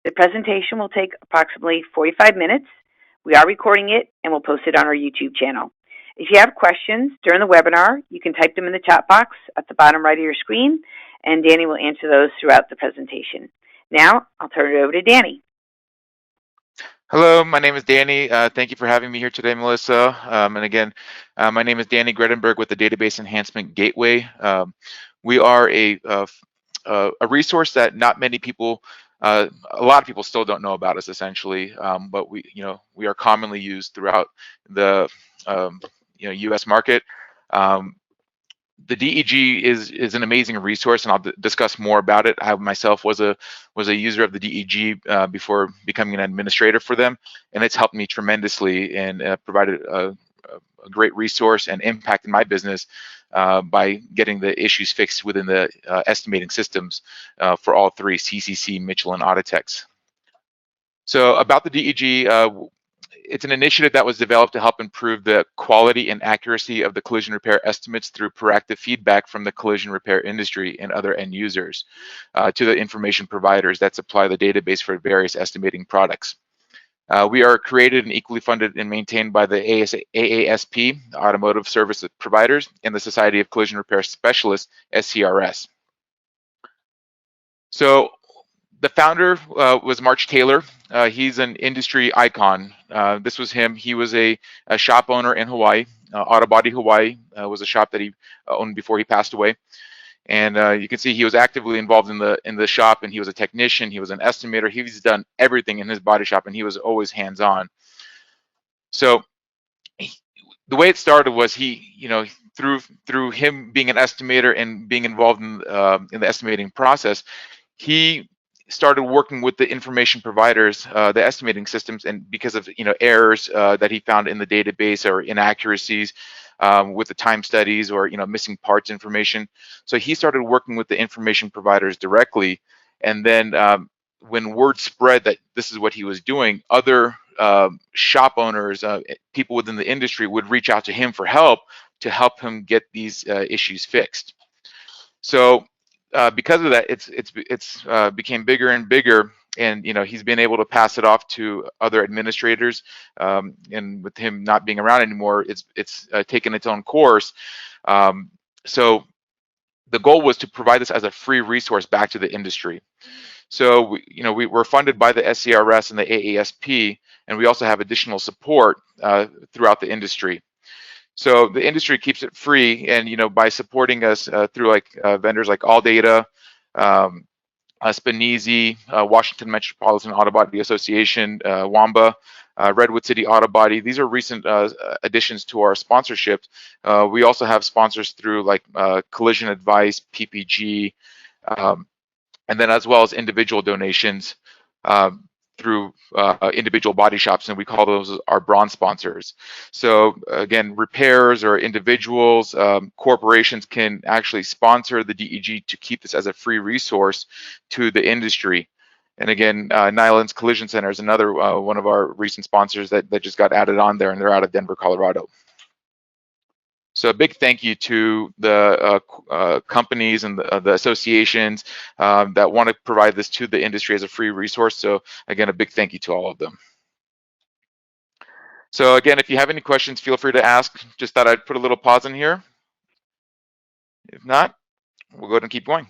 The presentation will take approximately 45 minutes. We are recording it and we'll post it on our YouTube channel. If you have questions during the webinar, you can type them in the chat box at the bottom right of your screen, and Danny will answer those throughout the presentation. Now, I'll turn it over to Danny. Hello, my name is Danny. Thank you for having me here today, Melissa. And again, my name is Danny Gredinberg with the Database Enhancement Gateway. We are a resource that not many people, a lot of people still don't know about us, essentially. But we are commonly used throughout the U.S. market. The DEG is an amazing resource, and I'll discuss more about it. I myself was a user of the DEG before becoming an administrator for them, and it's helped me tremendously and provided a great resource and impact in my business by getting the issues fixed within the estimating systems for all three, CCC, Mitchell, and Audatex. So about the DEG, it's an initiative that was developed to help improve the quality and accuracy of the collision repair estimates through proactive feedback from the collision repair industry and other end users to the information providers that supply the database for various estimating products. We are created and equally funded and maintained by the AASP, Automotive Service Providers, and the Society of Collision Repair Specialists, SCRS. So the founder was March Taylor. He's an industry icon. This was him. He was a shop owner in Hawaii. Autobody Hawaii was a shop that he owned before he passed away. And you can see he was actively involved in the shop, and he was a technician. He was an estimator. He's done everything in his body shop, and he was always hands-on. So the way it started was through him being an estimator and being involved in the estimating process, he started working with the information providers, the estimating systems, and because of errors that he found in the database or inaccuracies with the time studies or missing parts information. So he started working with the information providers directly, and then when word spread that this is what he was doing, other shop owners, people within the industry would reach out to him for help to help him get these issues fixed. So because of that, it's became bigger and bigger, and he's been able to pass it off to other administrators, and with him not being around anymore, it's taken its own course. So the goal was to provide this as a free resource back to the industry. So we were funded by the SCRS and the AASP, and we also have additional support throughout the industry. So the industry keeps it free, and by supporting us through vendors like AllData, Spinisi, Washington Metropolitan Autobody Association, WAMBA, Redwood City Autobody. These are recent additions to our sponsorship. We also have sponsors through Collision Advice, PPG, and then as well as individual donations through individual body shops, and we call those our bronze sponsors. So again, repairs or individuals, corporations can actually sponsor the DEG to keep this as a free resource to the industry. And again, Nyland's Collision Center is another one of our recent sponsors that just got added on there, and they're out of Denver, Colorado. So a big thank you to the companies and the associations that want to provide this to the industry as a free resource. So again, a big thank you to all of them. So again, if you have any questions, feel free to ask. Just thought I'd put a little pause in here. If not, we'll go ahead and keep going.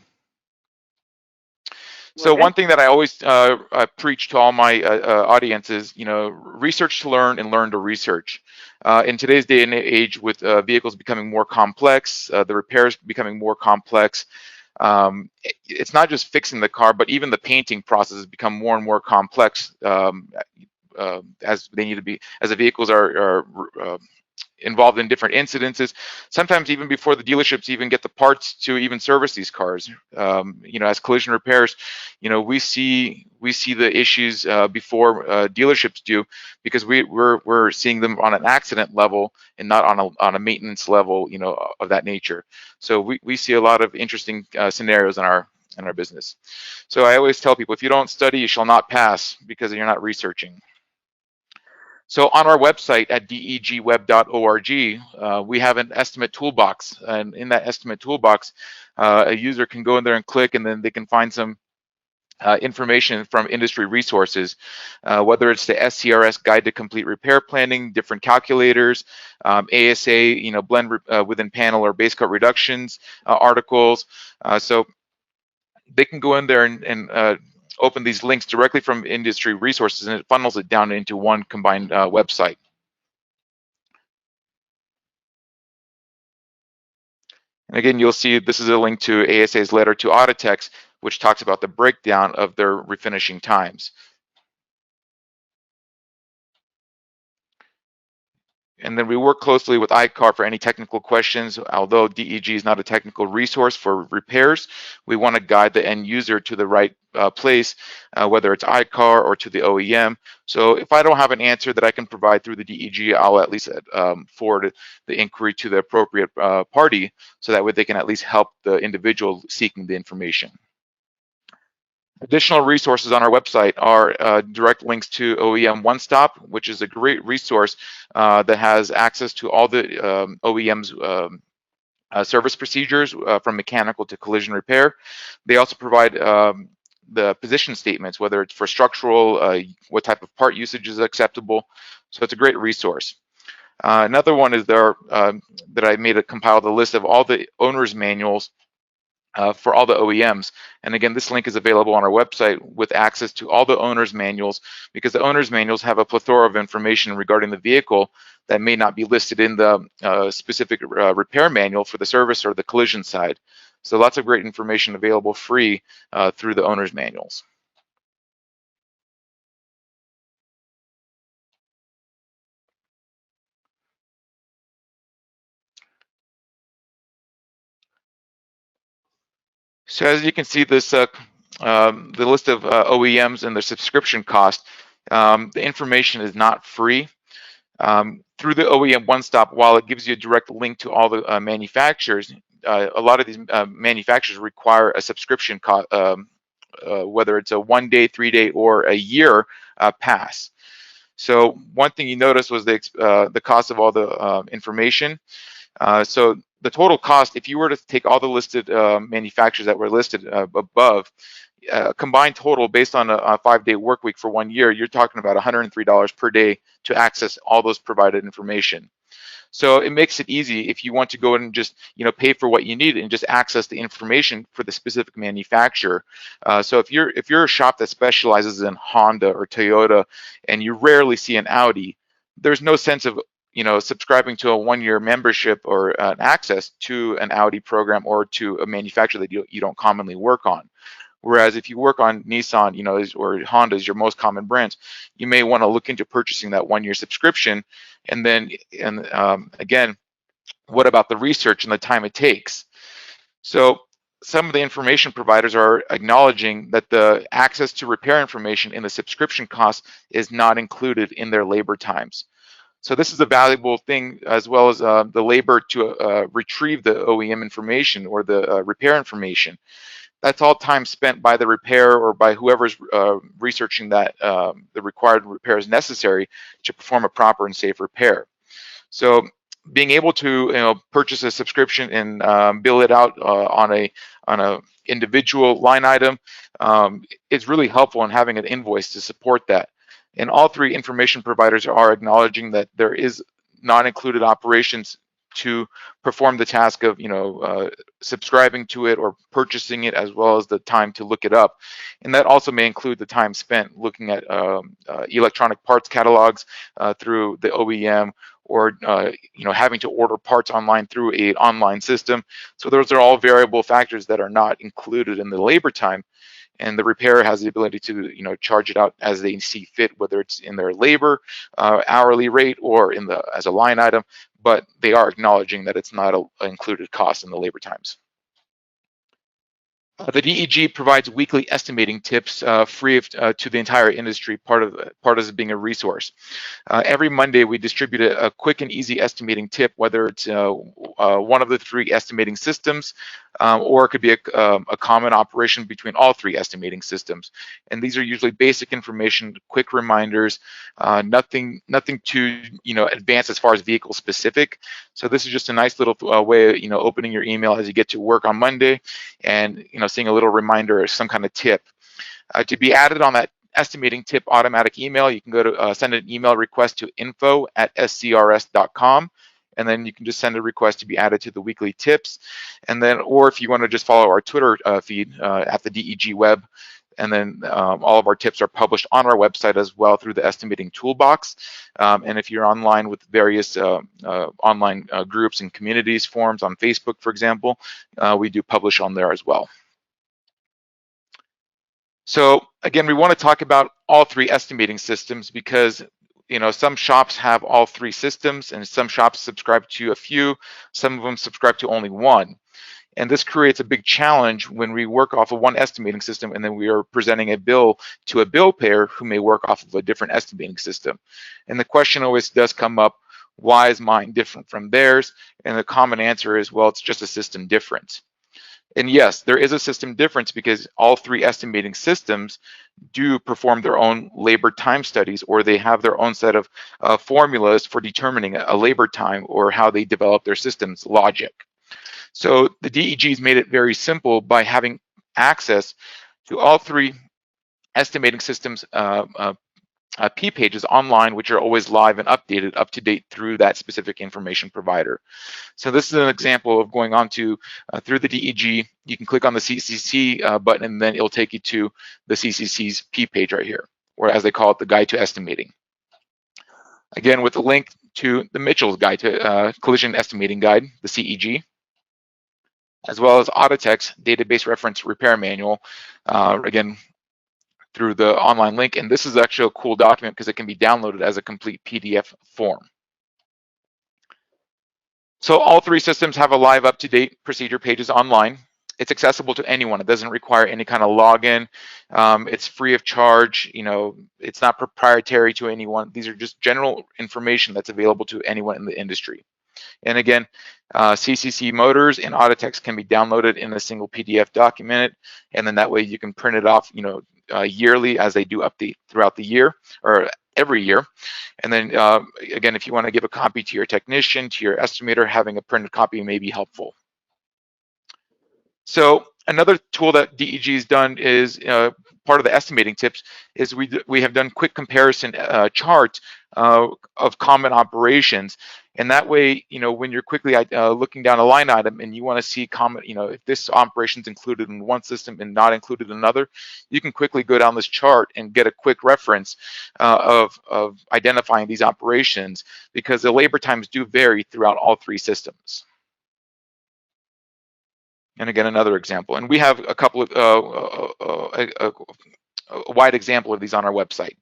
So one thing that I always preach to all my audience is, research to learn and learn to research. In today's day and age, with vehicles becoming more complex, the repairs becoming more complex, it's not just fixing the car, but even the painting process has become more and more complex as they need to be, as the vehicles are involved in different incidences, sometimes even before the dealerships even get the parts to even service these cars. As collision repairs, we see the issues before dealerships do, because we're seeing them on an accident level and not on a maintenance level, of that nature. So we see a lot of interesting scenarios in our business. So I always tell people, if you don't study, you shall not pass, because you're not researching. So on our website at degweb.org, we have an estimate toolbox, and in that estimate toolbox, a user can go in there and click, and then they can find some information from industry resources, whether it's the SCRS Guide to Complete Repair Planning, different calculators, ASA, blend within panel or base coat reductions articles. So they can go in there and open these links directly from industry resources, and it funnels it down into one combined website. And again, you'll see this is a link to ASA's letter to Audatex, which talks about the breakdown of their refinishing times. And then we work closely with ICAR for any technical questions. Although DEG is not a technical resource for repairs, we want to guide the end user to the right place, whether it's ICAR or to the OEM. So if I don't have an answer that I can provide through the DEG, I'll at least forward the inquiry to the appropriate party, so that way they can at least help the individual seeking the information. Additional resources on our website are direct links to OEM One Stop, which is a great resource that has access to all the OEM's service procedures from mechanical to collision repair. They also provide the position statements, whether it's for structural, what type of part usage is acceptable. So it's a great resource. Another one is there that I made compiled a list of all the owner's manuals for all the OEMs. And again, this link is available on our website with access to all the owner's manuals, because the owner's manuals have a plethora of information regarding the vehicle that may not be listed in the specific repair manual for the service or the collision side. So lots of great information available free through the owner's manuals. So as you can see, this the list of OEMs and their subscription cost. The information is not free. Through the OEM One Stop, while it gives you a direct link to all the manufacturers, a lot of these manufacturers require a subscription cost, whether it's a 1 day, 3 day, or a year pass. So one thing you noticed was the cost of all the information. So the total cost, if you were to take all the listed manufacturers that were listed above, combined total based on a 5-day work week for 1 year, you're talking about $103 per day to access all those provided information. So it makes it easy if you want to go in and just pay for what you need and just access the information for the specific manufacturer. So if you're a shop that specializes in Honda or Toyota and you rarely see an Audi, there's no sense of subscribing to a 1-year membership or an access to an Audi program or to a manufacturer that you don't commonly work on. Whereas if you work on Nissan, or Honda is your most common brands, you may want to look into purchasing that 1-year subscription. And then, again, what about the research and the time it takes? So some of the information providers are acknowledging that the access to repair information in the subscription cost is not included in their labor times. So this is a valuable thing, as well as the labor to retrieve the OEM information or the repair information. That's all time spent by the repair or by whoever's researching that the required repairs necessary to perform a proper and safe repair. So being able to purchase a subscription and bill it out on a individual line item is really helpful in having an invoice to support that. And all three information providers are acknowledging that there is non-included operations to perform the task of subscribing to it or purchasing it, as well as the time to look it up. And that also may include the time spent looking at electronic parts catalogs through the OEM, or having to order parts online through an online system. So those are all variable factors that are not included in the labor time. And the repairer has the ability to charge it out as they see fit, whether it's in their labor hourly rate or as a line item, but they are acknowledging that it's not an included cost in the labor times. The DEG provides weekly estimating tips free to the entire industry, part of it being a resource. Every Monday, we distribute a quick and easy estimating tip, whether it's one of the 3 estimating systems, or it could be a common operation between all 3 estimating systems. And these are usually basic information, quick reminders, nothing too advanced as far as vehicle specific. So this is just a nice little way of opening your email as you get to work on Monday, and seeing a little reminder or some kind of tip. To be added on that estimating tip automatic email, you can go to send an email request to info@scrs.com, and then you can just send a request to be added to the weekly tips. And then, or if you want to just follow our Twitter feed at the DEG web, and then all of our tips are published on our website as well through the estimating toolbox. And if you're online with various online groups and communities, forums on Facebook, for example, we do publish on there as well. So again, we want to talk about all three estimating systems because some shops have all three systems, and some shops subscribe to a few, some of them subscribe to only one. And this creates a big challenge when we work off of one estimating system and then we are presenting a bill to a bill payer who may work off of a different estimating system. And the question always does come up, why is mine different from theirs? And the common answer is, well, it's just a system difference. And yes, there is a system difference because all three estimating systems do perform their own labor time studies, or they have their own set of formulas for determining a labor time or how they develop their system's logic. So the DEG's made it very simple by having access to all three estimating systems P pages online, which are always live and updated up to date through that specific information provider. So this is an example of going on to through the DEG. You can click on the CCC button, and then it'll take you to the CCC's P page right here, or as they call it, the Guide to Estimating. Again, with a link to the Mitchell's Guide to Collision Estimating Guide, the CEG, as well as Audatex Database Reference Repair Manual, again, through the online link. And this is actually a cool document because it can be downloaded as a complete PDF form. So all three systems have a live up-to-date procedure pages online. It's accessible to anyone. It doesn't require any kind of login. It's free of charge. It's not proprietary to anyone. These are just general information that's available to anyone in the industry. And again, CCC Motors and Audatex can be downloaded in a single PDF document, and then that way you can print it off, yearly as they do update throughout the year or every year. And then again, if you want to give a copy to your technician, to your estimator, having a printed copy may be helpful. So another tool that DEG has done is part of the estimating tips is we have done quick comparison charts of common operations. And that way, when you're quickly looking down a line item and you want to see common, if this operation is included in one system and not included in another, you can quickly go down this chart and get a quick reference of identifying these operations, because the labor times do vary throughout all three systems. And again, another example. And we have a couple of a wide example of these on our website.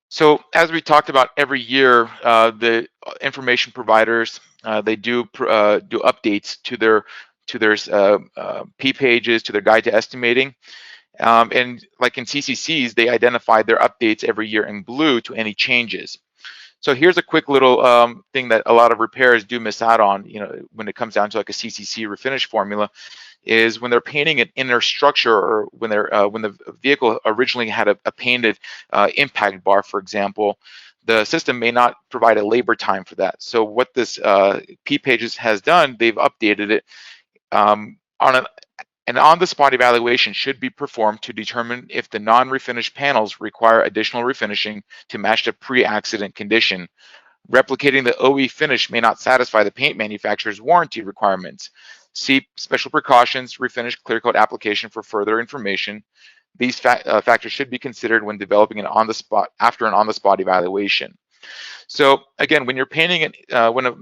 So as we talked about, every year, the information providers, they do updates to their P pages, to their guide to estimating. And like in CCCs, they identify their updates every year in blue to any changes. So here's a quick little thing that a lot of repairers do miss out on, when it comes down to like a CCC refinish formula, is when they're painting an inner structure, or when the vehicle originally had a painted impact bar, for example, the system may not provide a labor time for that. So what this P pages has done, they've updated it an on-the-spot evaluation should be performed to determine if the non-refinished panels require additional refinishing to match the pre-accident condition. Replicating the OE finish may not satisfy the paint manufacturer's warranty requirements. See special precautions, refinish clear coat application for further information. These factors should be considered when developing an after an on-the-spot evaluation. So again, when you're painting it, when a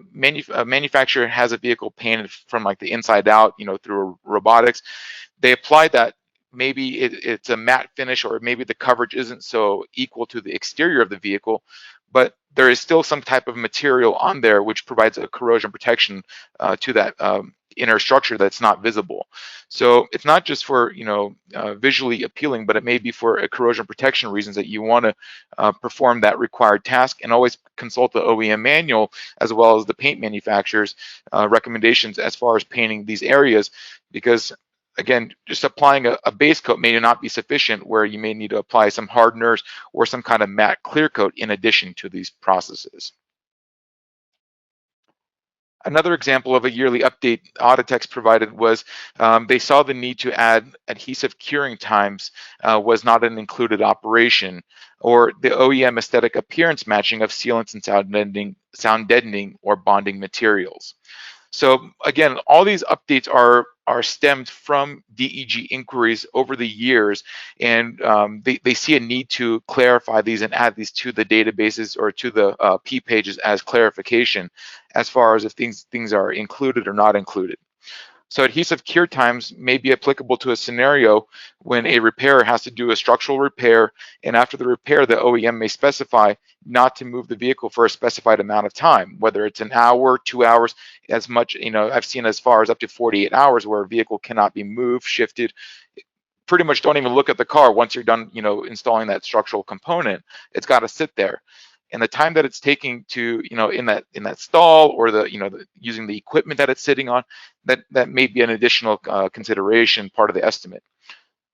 manufacturer has a vehicle painted from like the inside out, through robotics, they apply that. Maybe it's a matte finish, or maybe the coverage isn't so equal to the exterior of the vehicle, but there is still some type of material on there which provides a corrosion protection to that inner structure that's not visible. So it's not just for visually appealing, but it may be for corrosion protection reasons that you want to perform that required task, and always consult the OEM manual as well as the paint manufacturer's recommendations as far as painting these areas, because again, just applying a base coat may not be sufficient, where you may need to apply some hardeners or some kind of matte clear coat in addition to these processes. Another example of a yearly update Audatex provided was they saw the need to add adhesive curing times was not an included operation, or the OEM aesthetic appearance matching of sealants and sound deadening or bonding materials. So again, all these updates are stemmed from DEG inquiries over the years, and they see a need to clarify these and add these to the databases or to the P pages as clarification, as far as if things are included or not included. So adhesive cure times may be applicable to a scenario when a repairer has to do a structural repair, and after the repair, the OEM may specify not to move the vehicle for a specified amount of time, whether it's an hour, 2 hours, as much, I've seen as far as up to 48 hours where a vehicle cannot be moved, shifted. Pretty much don't even look at the car once you're done, installing that structural component. It's got to sit there. And the time that it's taking to, in that stall, or using the equipment that it's sitting on, that may be an additional consideration, part of the estimate.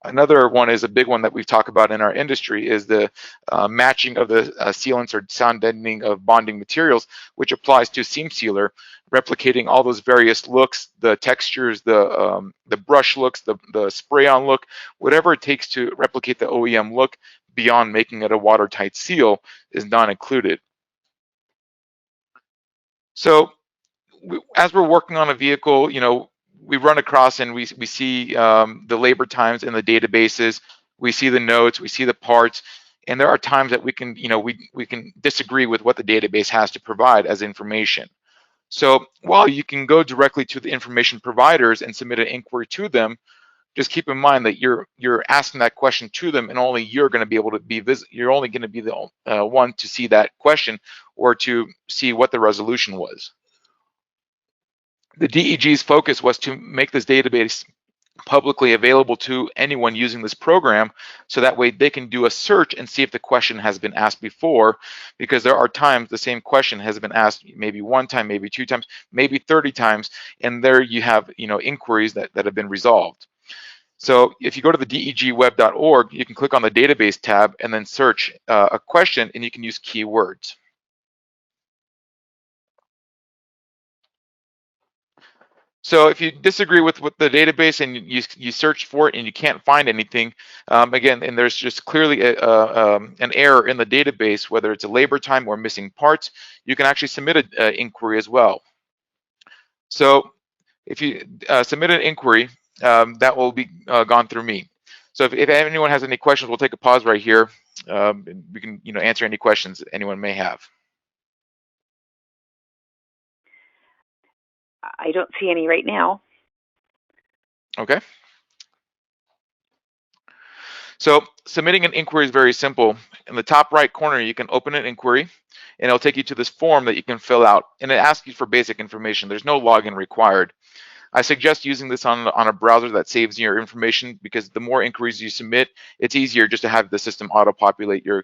Another one is a big one that we've talked about in our industry is the matching of the sealants or sound deadening of bonding materials, which applies to seam sealer, replicating all those various looks, the textures, the brush looks, the spray-on look, whatever it takes to replicate the OEM look beyond making it a watertight seal is not included. So as we're working on a vehicle, we run across and we see the labor times in the databases, we see the notes, we see the parts, and there are times that we can, we can disagree with what the database has to provide as information. So while you can go directly to the information providers and submit an inquiry to them, just keep in mind that you're asking that question to them, and only you're going to be able to be you're only going to be the one to see that question or to see what the resolution was. The DEG's focus was to make this database publicly available to anyone using this program, so that way they can do a search and see if the question has been asked before, because there are times the same question has been asked maybe one time, maybe 2 times, maybe 30 times, and there you have inquiries that have been resolved. So if you go to the degweb.org, you can click on the database tab and then search a question, and you can use keywords. So if you disagree with the database and you search for it and you can't find anything, again, and there's just clearly an error in the database, whether it's a labor time or missing parts, you can actually submit an inquiry as well. So if you submit an inquiry, that will be gone through me. So if anyone has any questions, we'll take a pause right here. And we can answer any questions anyone may have. I don't see any right now. Okay. So submitting an inquiry is very simple. In the top right corner, you can open an inquiry, and it'll take you to this form that you can fill out, and it asks you for basic information. There's no login required. I suggest using this on a browser that saves your information, because the more inquiries you submit, it's easier just to have the system auto-populate your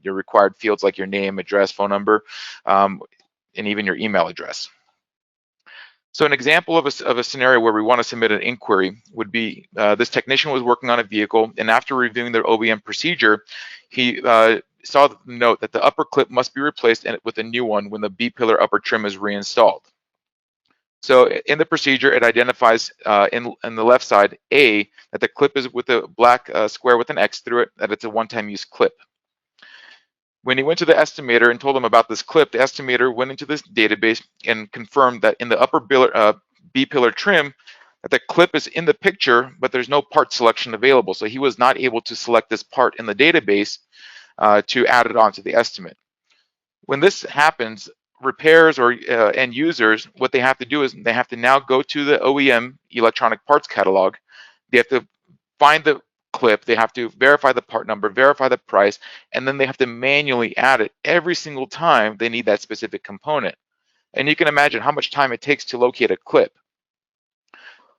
required fields like your name, address, phone number, and even your email address. So an example of a scenario where we want to submit an inquiry would be this technician was working on a vehicle, and after reviewing their OEM procedure, he saw the note that the upper clip must be replaced with a new one when the B-pillar upper trim is reinstalled. So in the procedure, it identifies in the left side, A, that the clip is with a black square with an X through it, that it's a one-time use clip. When he went to the estimator and told him about this clip, the estimator went into this database and confirmed that in the upper B-pillar trim, that the clip is in the picture, but there's no part selection available. So he was not able to select this part in the database to add it onto the estimate. When this happens, repairs or end users, what they have to do is they have to now go to the OEM electronic parts catalog. They have to find the clip, they have to verify the part number, verify the price, and then they have to manually add it every single time they need that specific component. And you can imagine how much time it takes to locate a clip.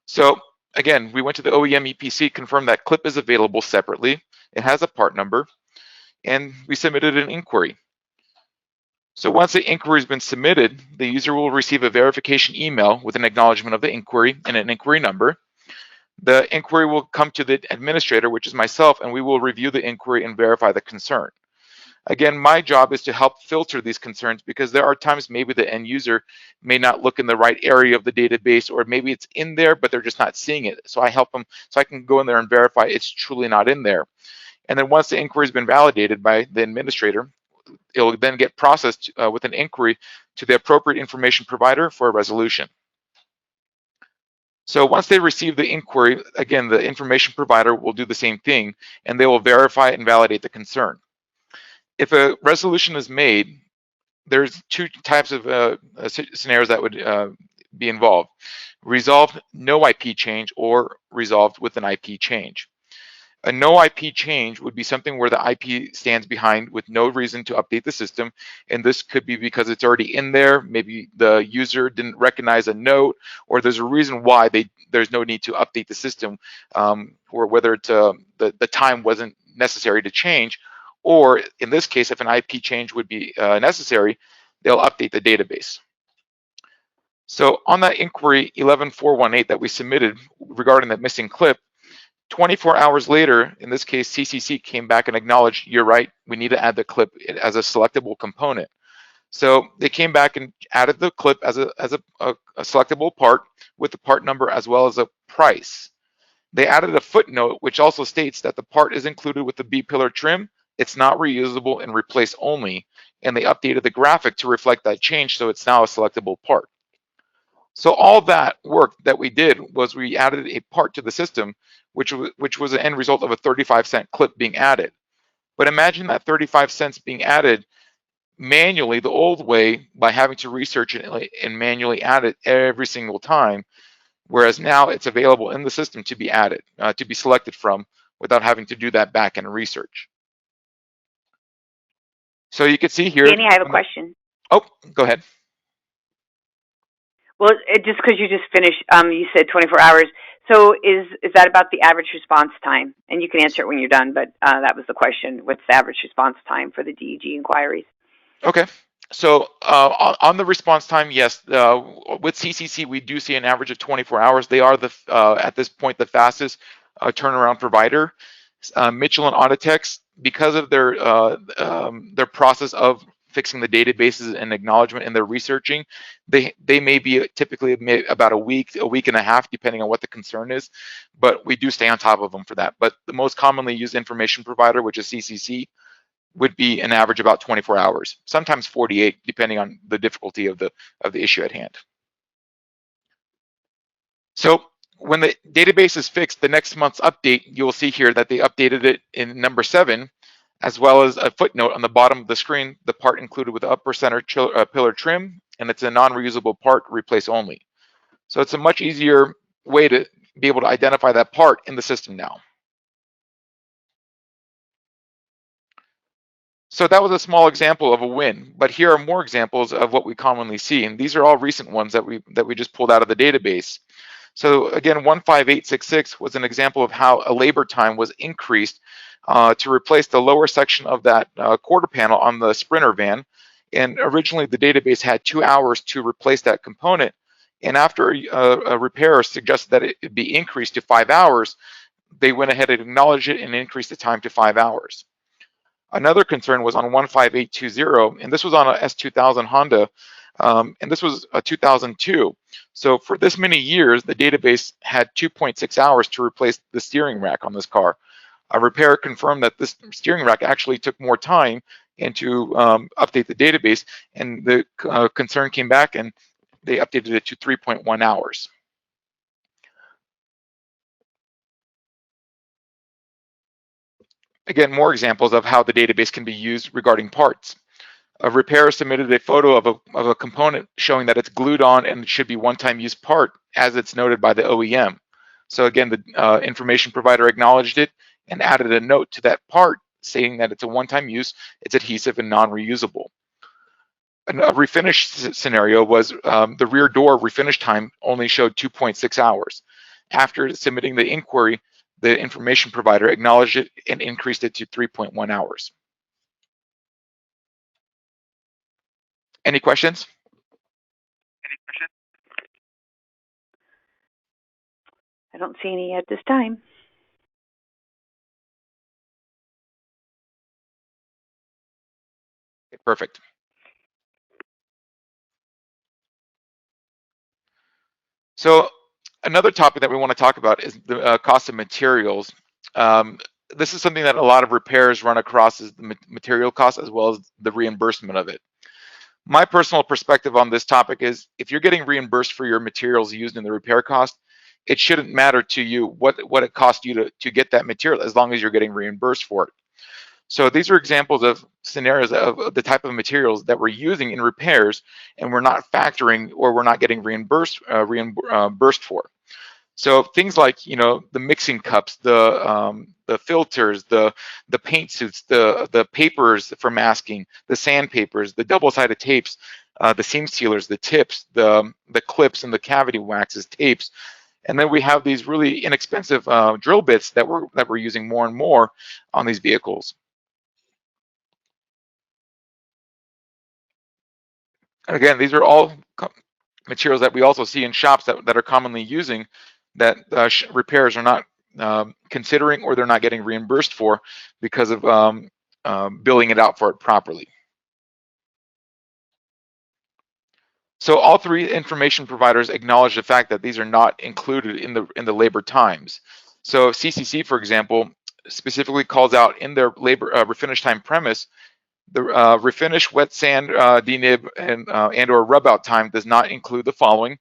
So again, we went to the OEM EPC, confirmed that clip is available separately, it has a part number, and we submitted an inquiry. So once the inquiry has been submitted, the user will receive a verification email with an acknowledgement of the inquiry and an inquiry number. The inquiry will come to the administrator, which is myself, and we will review the inquiry and verify the concern. Again, my job is to help filter these concerns, because there are times maybe the end user may not look in the right area of the database, or maybe it's in there, but they're just not seeing it. So I help them, so I can go in there and verify it's truly not in there. And then once the inquiry has been validated by the administrator, it'll then get processed with an inquiry to the appropriate information provider for a resolution. So once they receive the inquiry, again, the information provider will do the same thing, and they will verify and validate the concern. If a resolution is made, there's two types of scenarios that would be involved: resolved no IP change, or resolved with an IP change. A no IP change would be something where the IP stands behind with no reason to update the system. And this could be because it's already in there. Maybe the user didn't recognize a note, or there's a reason why there's no need to update the system, or whether it's the time wasn't necessary to change. Or in this case, if an IP change would be necessary, they'll update the database. So on that inquiry 11418 that we submitted regarding the missing clip, 24 hours later, in this case, CCC came back and acknowledged, you're right, we need to add the clip as a selectable component. So they came back and added the clip as a selectable part with the part number as well as a price. They added a footnote which also states that the part is included with the B-pillar trim, it's not reusable and replace only, and they updated the graphic to reflect that change, so it's now a selectable part. So all that work that we did was we added a part to the system, which was an end result of a 35-cent clip being added. But imagine that 35 cents being added manually the old way, by having to research it and manually add it every single time, whereas now it's available in the system to be added, to be selected from, without having to do that back end research. So you can see here. Danny, I have a question. Oh, go ahead. Well, just because you just finished, you said 24 hours. So is that about the average response time? And you can answer it when you're done, but that was the question. What's the average response time for the DEG inquiries? Okay. So on the response time, yes, with CCC, we do see an average of 24 hours. They are, at this point, the fastest turnaround provider. Mitchell and Audatex, because of their process of fixing the databases and acknowledgement and their researching, they may be typically about a week and a half, depending on what the concern is. But we do stay on top of them for that. But the most commonly used information provider, which is CCC, would be an average about 24 hours, sometimes 48, depending on the difficulty of the issue at hand. So when the database is fixed, the next month's update, you'll see here that they updated it in number 7, as well as a footnote on the bottom of the screen, the part included with the upper center pillar trim, and it's a non-reusable part, replace only. So it's a much easier way to be able to identify that part in the system now. So that was a small example of a win, but here are more examples of what we commonly see, and these are all recent ones that we just pulled out of the database. So again, 15866 was an example of how a labor time was increased to replace the lower section of that quarter panel on the Sprinter van. And originally the database had 2 hours to replace that component. And after a repairer suggested that it be increased to 5 hours, they went ahead and acknowledged it and increased the time to 5 hours. Another concern was on 15820, and this was on a S2000 Honda, and this was a 2002. So for this many years, the database had 2.6 hours to replace the steering rack on this car. A repair confirmed that this steering rack actually took more time and to update the database, and the concern came back and they updated it to 3.1 hours. Again, more examples of how the database can be used regarding parts. A repairer submitted a photo of a component showing that it's glued on and it should be one-time use part, as it's noted by the OEM. So again, the information provider acknowledged it and added a note to that part saying that it's a one-time use, it's adhesive and non-reusable. A refinish scenario was the rear door refinish time only showed 2.6 hours. After submitting the inquiry, the information provider acknowledged it and increased it to 3.1 hours. Any questions? I don't see any at this time. Perfect. So another topic that we want to talk about is the cost of materials. This is something that a lot of repairs run across, is the material cost as well as the reimbursement of it. My personal perspective on this topic is, if you're getting reimbursed for your materials used in the repair cost, it shouldn't matter to you what it cost you to get that material, as long as you're getting reimbursed for it. So these are examples of scenarios of the type of materials that we're using in repairs and we're not factoring, or we're not getting reimbursed for. So things like, you know, the mixing cups, the filters, the paint suits, the papers for masking, the sandpapers, the double-sided tapes, the seam sealers, the tips, the clips and the cavity waxes, tapes. And then we have these really inexpensive drill bits that we're using more and more on these vehicles. And again, these are all materials that we also see in shops that are commonly using, that repairs are not considering, or they're not getting reimbursed for because of billing it out for it properly. So all three information providers acknowledge the fact that these are not included in the labor times. So CCC, for example, specifically calls out in their labor refinish time premise, the refinish, wet sand, denib, and or rub out time does not include the following,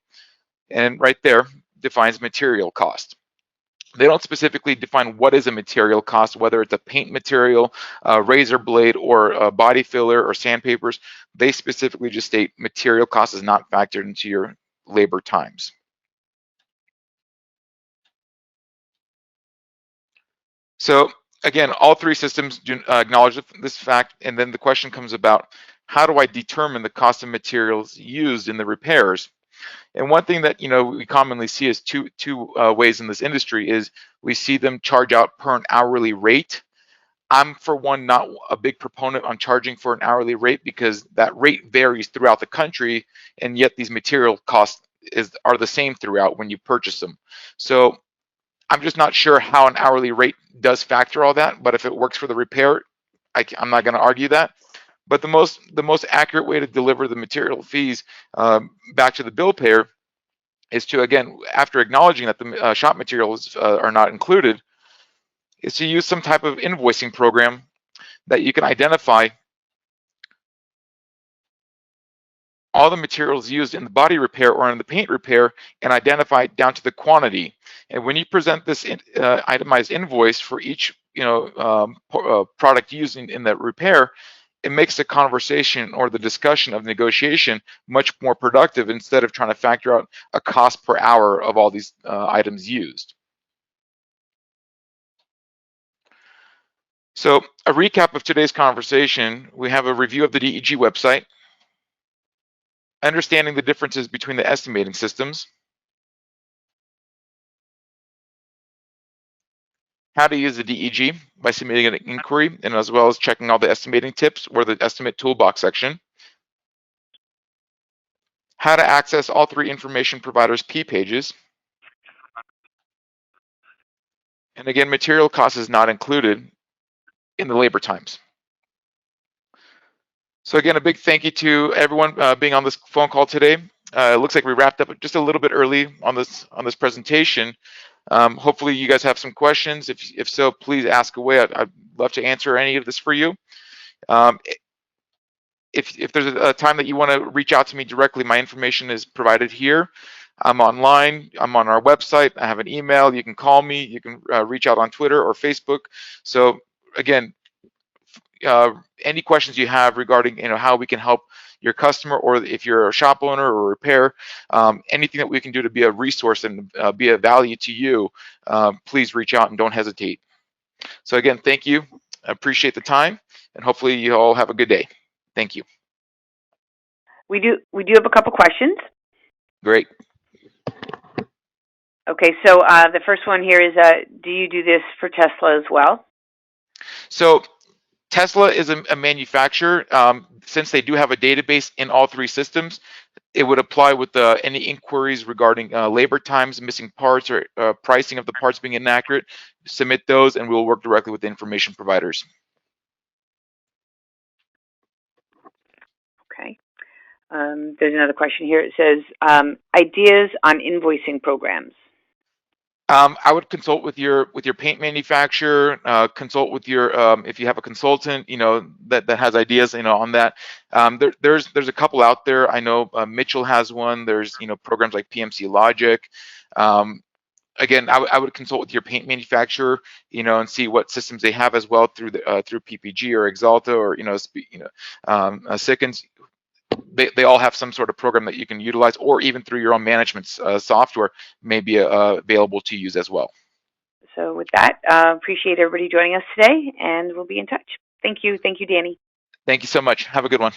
and right there defines material cost. They don't specifically define what is a material cost, whether it's a paint material, a razor blade, or a body filler, or sandpapers. They specifically just state material cost is not factored into your labor times. So again, all three systems do acknowledge this fact, and then the question comes about, how do I determine the cost of materials used in the repairs? And one thing that we commonly see is two ways in this industry is we see them charge out per an hourly rate. I'm, for one, not a big proponent on charging for an hourly rate, because that rate varies throughout the country, and yet these material costs are the same throughout when you purchase them. So I'm just not sure how an hourly rate does factor all that, but if it works for the repair, I'm not going to argue that. But the most accurate way to deliver the material fees back to the bill payer is to, again, after acknowledging that the shop materials are not included, is to use some type of invoicing program that you can identify all the materials used in the body repair or in the paint repair, and identify it down to the quantity. And when you present this itemized invoice for each product used in that repair, it makes the conversation or the discussion of negotiation much more productive, instead of trying to factor out a cost per hour of all these items used. So a recap of today's conversation: we have a review of the DEG website, understanding the differences between the estimating systems, how to use the DEG by submitting an inquiry, and as well as checking all the estimating tips or the estimate toolbox section, how to access all three information providers' P pages, and again, material cost is not included in the labor times. So again, a big thank you to everyone being on this phone call today. It looks like we wrapped up just a little bit early on this presentation. Hopefully you guys have some questions. If so, please ask away. I'd love to answer any of this for you. If there's a time that you want to reach out to me directly, my information is provided here. I'm online. I'm on our website. I have an email. You can call me. You can reach out on Twitter or Facebook. So again, any questions you have regarding how we can help your customer, or if you're a shop owner or repair, anything that we can do to be a resource and be a value to you, please reach out and don't hesitate. So again, thank you. I appreciate the time, and hopefully you all have a good day. Thank you. We do have a couple questions. Great. Okay, so the first one here is, do you do this for Tesla as well? So Tesla is a manufacturer. Since they do have a database in all three systems, it would apply with any inquiries regarding labor times, missing parts, or pricing of the parts being inaccurate. Submit those, and we'll work directly with the information providers. There's another question here. It says, ideas on invoicing programs. I would consult with your paint manufacturer. Consult with your if you have a consultant, that has ideas, on that. There's a couple out there. I know Mitchell has one. There's programs like PMC Logic. Again, I would consult with your paint manufacturer, and see what systems they have as well through the through PPG or Exalta or Sickens. They all have some sort of program that you can utilize, or even through your own management software may be available to use as well. So with that, appreciate everybody joining us today, and we'll be in touch. Thank you. Thank you, Danny. Thank you so much. Have a good one.